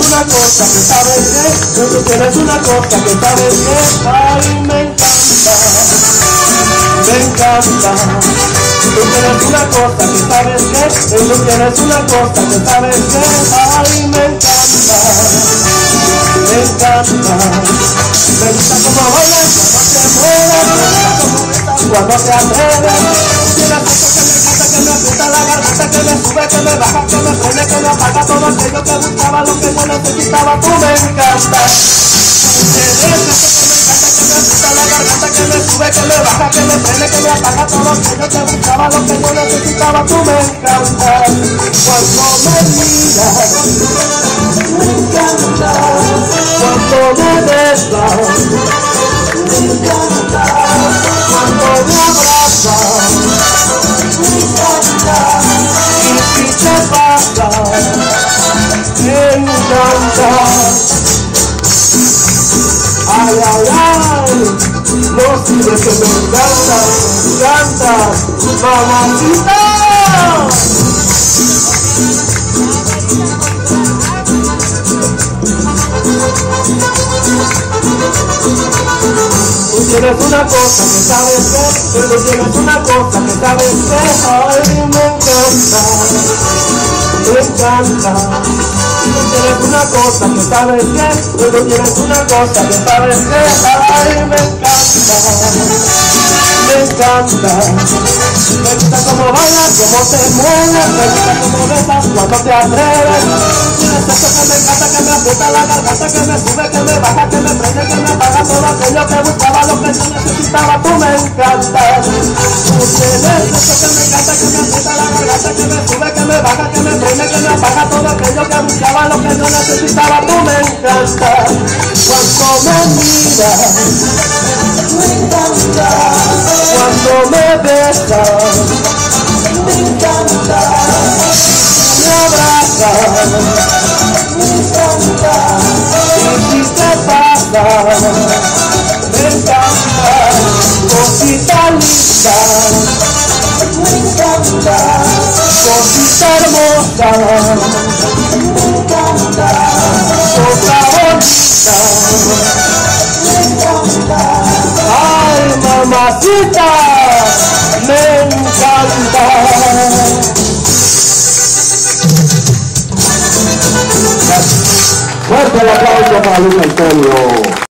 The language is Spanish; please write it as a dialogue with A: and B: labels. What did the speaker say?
A: una cosa que sabes que, tú tienes una cosa que sabes que, ay, me encanta, me encanta. Tú tienes una cosa que sabes que, tú tienes una cosa que sabes que, ay, me encanta, me encanta. Me gusta como bailas cuando te mueves, me gusta como gritas cuando te atreves. Tienes eso que me encanta, que me aprieta la garganta, que me sube, que me baja, que me prende, que me apaga todo aquello que buscaba, lo que yo necesitaba, tú me encantas. Tienes eso que me encanta, que me aprieta la garganta, que me sube, que me baja, que me prende, que me apaga todo aquello que buscaba, lo que yo necesitaba, tú me encantas. Cuando me miras, me encanta. Cuando me besas, me encanta. Cuando me abrazas, me encanta. Y si te pasas, me encanta. Ay, ay, ay, no sirve que me encanta, mamacita. Tú tienes una cosa que sabes que, tú tienes una cosa que sabes que, ay, me encanta, me encanta. Tú tienes una cosa que sabes que, tú tienes una cosa que sabes que, ay, me encanta, me encanta. Me gusta cómo bailas, cómo te mueves, me gusta cómo besas cuando te atreves. Tienes eso que me encanta, que me aprieta la garganta, que me sube, que me baja, que me prende, que me apaga todo aquello que buscaba, lo que yo necesitaba, tú me encantas. Tú tienes eso que me encanta, que me aprieta la garganta, que me sube, que me baja, que me prende, que me apaga todo aquello que buscaba, lo que yo necesitaba, tú me encantas. Cuando me miras, me encanta. Cuando me besas, me encanta. Me abrazas, me encanta. Y si te pasas, me encanta. Cosita linda, me encanta. Cosita hermosa, me encanta. Cosa bonita, me encanta. Ay, mamacita, me encanta. Fuerte el aplauso para Luis Antonio.